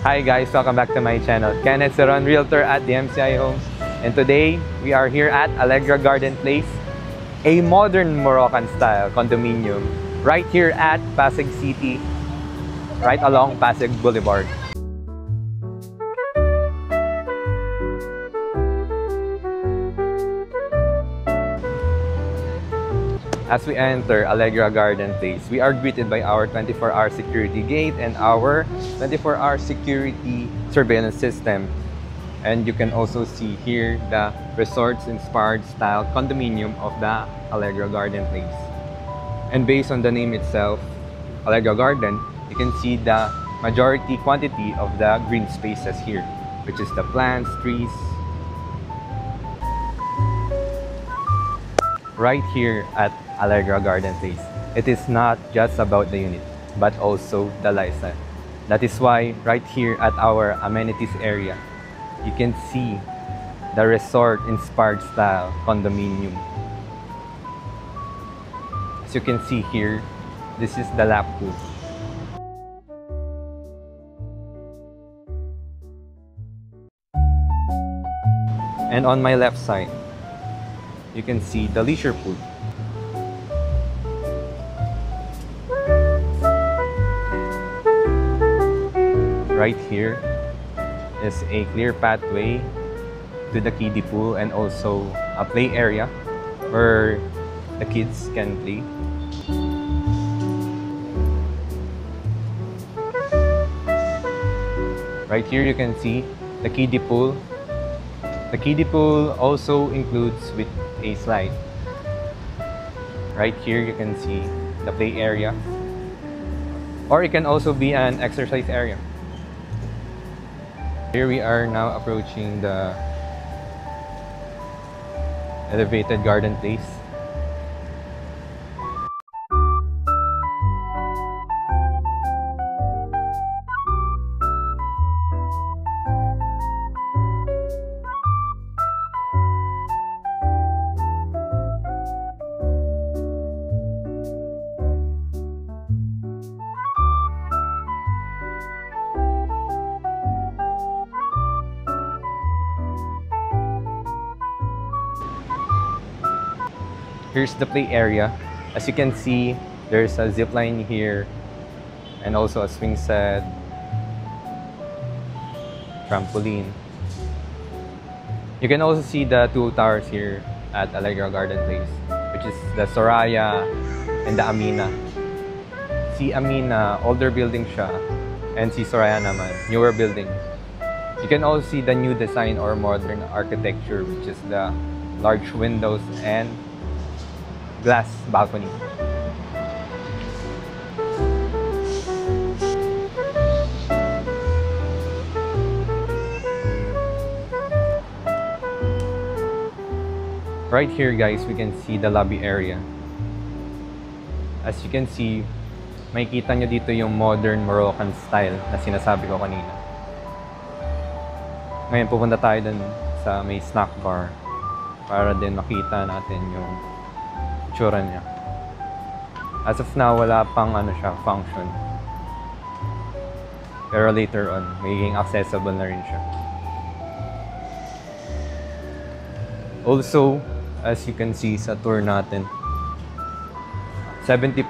Hi guys, welcome back to my channel. Kenneth Seron, Realtor at DMCI Homes. And today, we are here at Allegra Garden Place, a modern Moroccan style condominium right here at Pasig City, right along Pasig Boulevard. As we enter Allegra Garden Place, we are greeted by our 24-hour security gate and our 24-hour security surveillance system. And you can also see here the resorts-inspired style condominium of the Allegra Garden Place. And based on the name itself, Allegra Garden, you can see the majority quantity of the green spaces here, which is the plants, trees. Right here at Allegra Garden Place, it is not just about the unit, but also the lifestyle. That is why right here at our amenities area, you can see the resort-inspired style condominium. As you can see here, this is the lap pool. And on my left side, you can see the leisure pool. Right here is a clear pathway to the kiddie pool and also a play area where the kids can play. Right here you can see the kiddie pool. The kiddie pool also includes with a slide. Right here you can see the play area, or it can also be an exercise area. Here we are now approaching the elevated garden place. Here's the play area. As you can see, there's a zip line here and also a swing set, trampoline. You can also see the two towers here at Allegra Garden Place, which is the Soraya and the Amina. Si Amina, older building siya, and si Soraya naman, newer building. You can also see the new design or modern architecture, which is the large windows and glass balcony. Right here guys, we can see the lobby area. As you can see, makikita nyo dito yung modern Moroccan style na sinasabi ko kanina. Ngayon pupunta tayo dun sa may snack bar para din makita natin yung itsura niya. As of now, wala pang function. Pero later on, magiging accessible na rin siya. Also, as you can see sa tour natin, 70%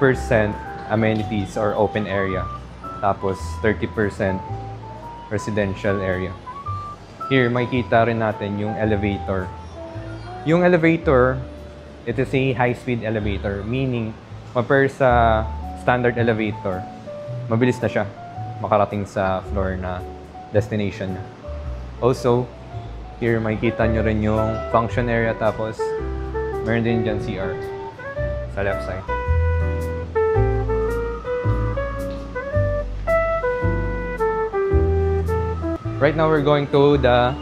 amenities or open area. Tapos 30% residential area. Here, makikita rin natin yung elevator. Yung elevator, it is a high-speed elevator, meaning compare sa standard elevator, mabilis na siya makarating sa floor na destination niya. Also, here makikita nyo rin yung function area, tapos meron din dyan CR sa left side. Right now, we're going to the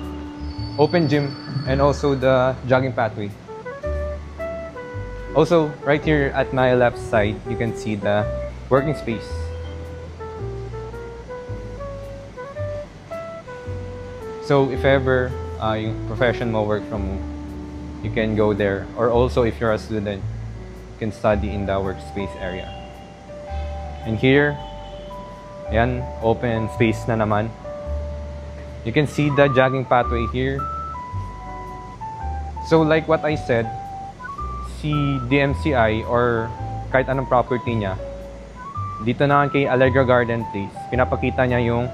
open gym and also the jogging pathway. Also, right here at my left side, you can see the working space. So, if ever yung profession mo work from home, you can go there. Or also, if you're a student, you can study in the workspace area. And here, ayan, open space na naman. You can see the jogging pathway here. So like what I said, si DMCI or kahit anong property niya, dito naman kay Allegra Garden Place, pinapakita niya yung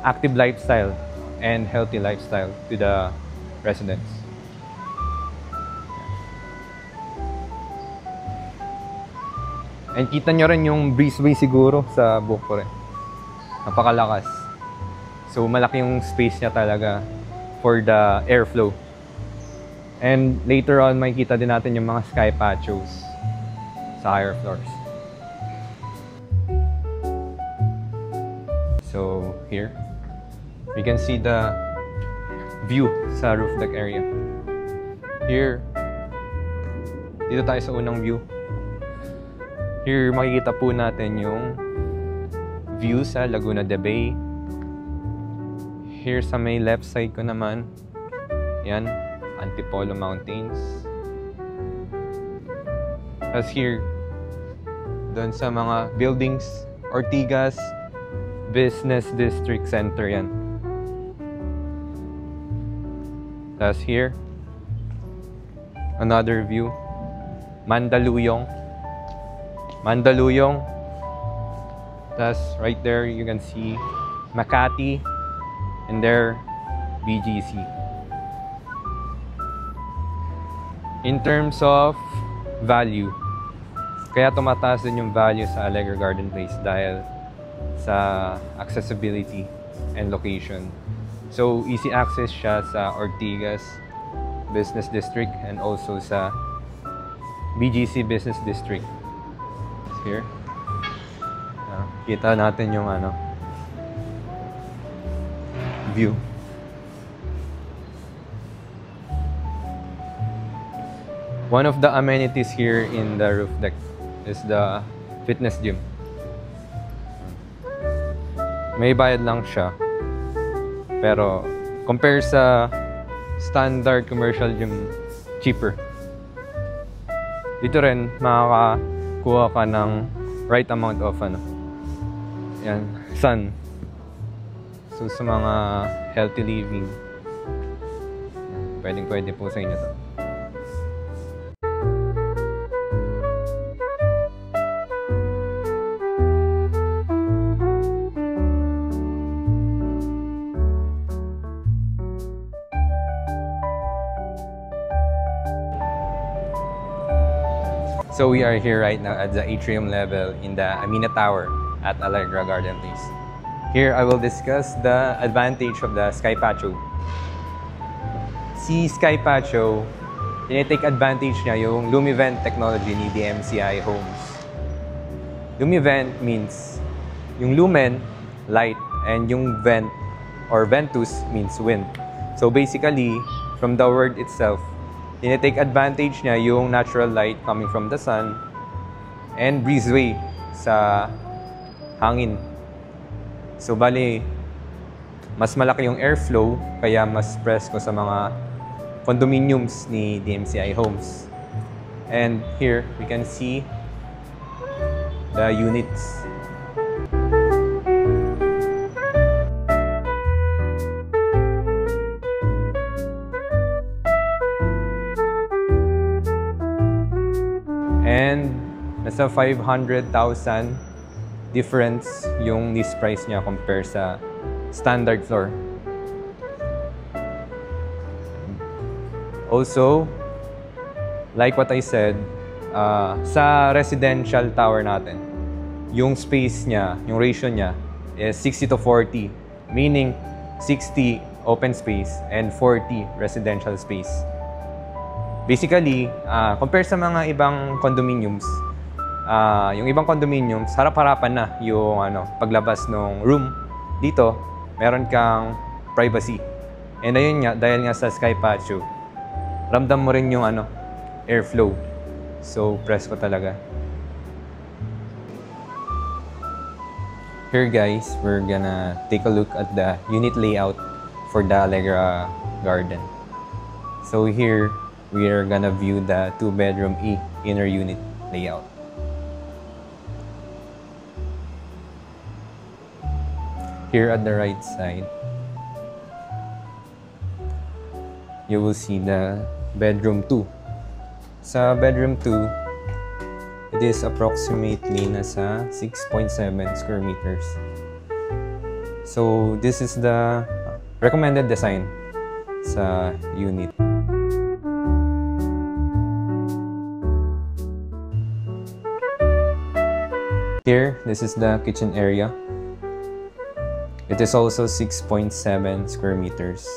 active lifestyle and healthy lifestyle to the residents. And kita nyo rin yung breezeway siguro sa buhok ko rin. Napakalakas. So malaki yung space niya talaga for the airflow. And later on, makikita din natin yung mga sky patios sa higher floors. So here, we can see the view sa roof deck area. Here, dito tayo sa unang view. Here, makikita po natin yung view sa Laguna de Bay. Here sa may left side ko naman, yan, Antipolo Mountains. As here, doon sa mga buildings, Ortigas Business District Center yan. As here, another view, Mandaluyong. That's right there, you can see Makati and there BGC. In terms of value, kaya tumataas din yung value sa Allegra Garden Place dahil sa accessibility and location. So easy access siya sa Ortigas Business District and also sa BGC Business District. Here, kita natin yung view. One of the amenities here in the roof deck is the fitness gym. May bayad lang siya, pero compare sa standard commercial gym, cheaper. Dito rin makakakuha ka ng right amount of yan, sun. So sa mga healthy living, pwede po sa inyo to. So we are here right now at the atrium level in the Amina Tower at Allegra Garden Place. Here I will discuss the advantage of the Sky Patio. Si Sky Patio, tinitake advantage niya yung Lumivent technology ni DMCI Homes. Lumivent means yung lumen, light, and yung vent or ventus means wind. So basically, from the word itself, tinitake advantage niya yung natural light coming from the sun and breezeway sa hangin. So bali, mas malaki yung airflow kaya mas presko sa mga condominiums ni DMCI Homes. And here, we can see the units. And nasa 500,000 difference yung list price niya compare sa standard floor. Also, like what I said, sa residential tower natin, yung space niya, yung ratio niya is 60:40, meaning 60 open space and 40 residential space. Basically, compare sa mga ibang condominiums, yung ibang condominiums, harap-harapan na yung paglabas ng room. Dito, meron kang privacy. And ayun nga, dahil nga sa Sky Patio, ramdam mo rin yung airflow. So, presko talaga. Here guys, we're gonna take a look at the unit layout for the Allegra Garden. So here, we are gonna view the 2-bedroom inner unit layout. Here at the right side, you will see the bedroom 2. Sa bedroom 2, it is approximately nasa 6.7 square meters. So this is the recommended design sa unit. Here, this is the kitchen area. It is also 6.7 square meters.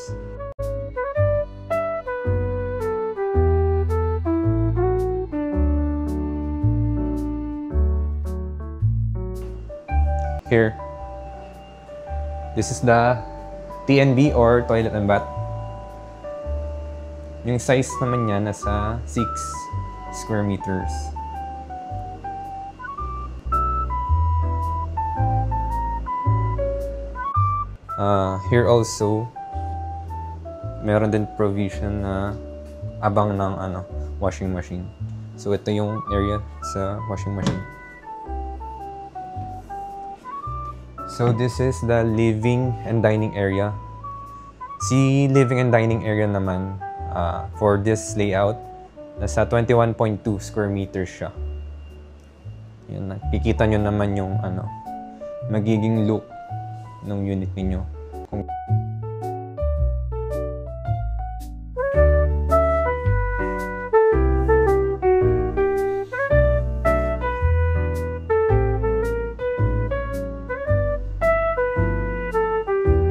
Here, this is the TNB or toilet and bath. Yung size naman niya nasa 6 square meters. Here also, meron din provision na abang ng washing machine. So ito yung area sa washing machine. So this is the living and dining area. Si living and dining area naman, for this layout, nasa 21.2 square meters siya. Yan, nakikita nyo naman yung magiging look ng unit ninyo.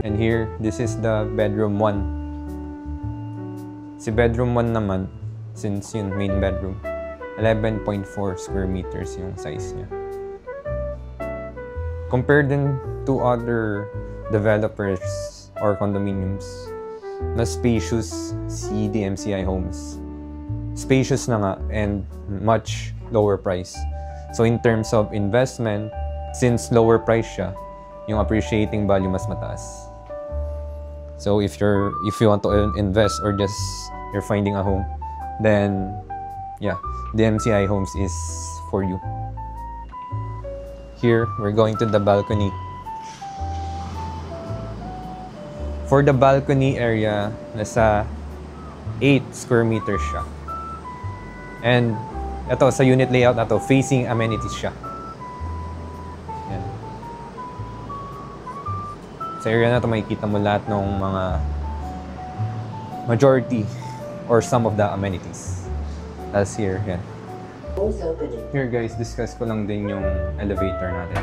And here, this is the bedroom 1. Si bedroom 1 naman, since yun, main bedroom, 11.4 square meters yung size niya. Compared din to other developers or condominiums, mas spacious si DMCI Homes. Spacious na nga and much lower price. So in terms of investment, since lower price siya, yung appreciating value mas mataas. So if you want to invest or just you're finding a home, then yeah, DMCI Homes is for you. Here, we're going to the balcony. For the balcony area, nasa 8 square meters siya. And ito, sa unit layout na to, facing amenities siya. Yan. Sa area na to, makikita mo lahat ng mga majority or some of the amenities. As here, yan. Here guys, discuss ko lang din yung elevator natin.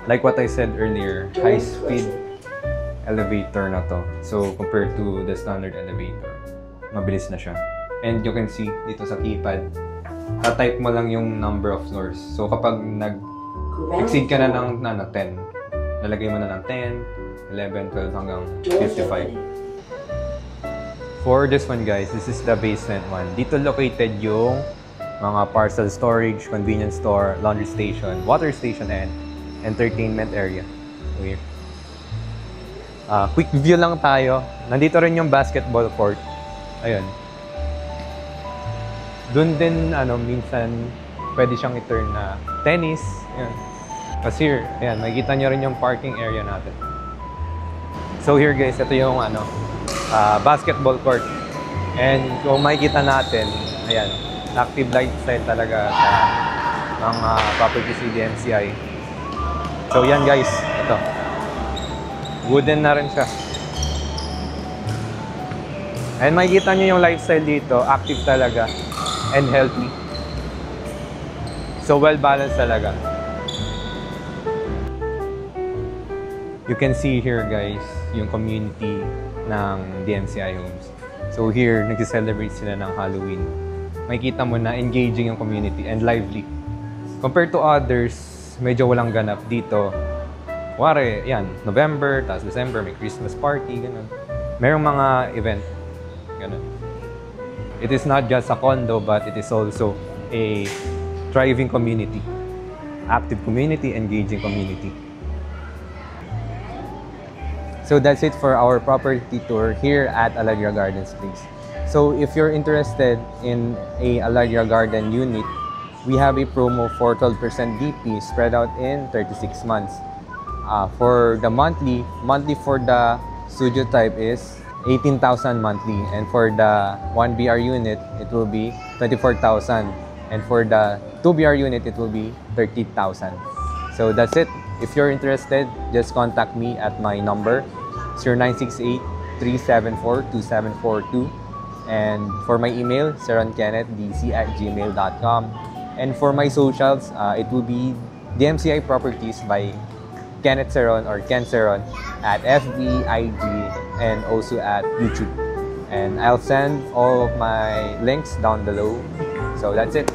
Like what I said earlier, high-speed elevator na to. So, compared to the standard elevator, mabilis na siya. And you can see dito sa keypad, type mo lang yung number of floors. So, kapag nag-exceed ka na ng 10, lalagay mo na ng 10, 11, 12 hanggang 55. For this one guys, this is the basement one. Dito located yung mga parcel storage, convenience store, laundry station, water station, and entertainment area. Weird. Quick view lang tayo. Nandito rin yung basketball court. Ayun. Doon din, minsan pwede siyang i-turn na tennis. Ayun. Kasi here, ayan, makikita nyo rin yung parking area natin. So here guys, ito yung basketball court. And kung makikita natin, ayan, active lifestyle talaga sa mga properties ni DMCI. So yan guys, ito. Wooden na rin siya. And makikita nyo yung lifestyle dito, active talaga and healthy. So well balanced talaga. You can see here guys, yung community ng DMCI Homes. So here, nag-celebrate sila ng Halloween. Makikita mo na engaging yung community and lively. Compared to others, medyo walang ganap dito. Kuwari, yan, November, tapos December, may Christmas party, ganun. Merong mga event, ganun. It is not just a condo, but it is also a thriving community. Active community, engaging community. So that's it for our property tour here at Alegria Gardens Place. So if you're interested in a Alegria Garden unit, we have a promo for 12% DP spread out in 36 months. For the monthly for the studio type is 18,000 monthly. And for the 1 BR unit, it will be 24,000. And for the 2 BR unit, it will be 30,000. So that's it. If you're interested, just contact me at my number, 0968-374-2742. And for my email, seronkennethdc@gmail.com. And for my socials, it will be DMCI Properties by Kenneth Seron or Ken Seron at FB, IG, and also at YouTube. And I'll send all of my links down below. So that's it.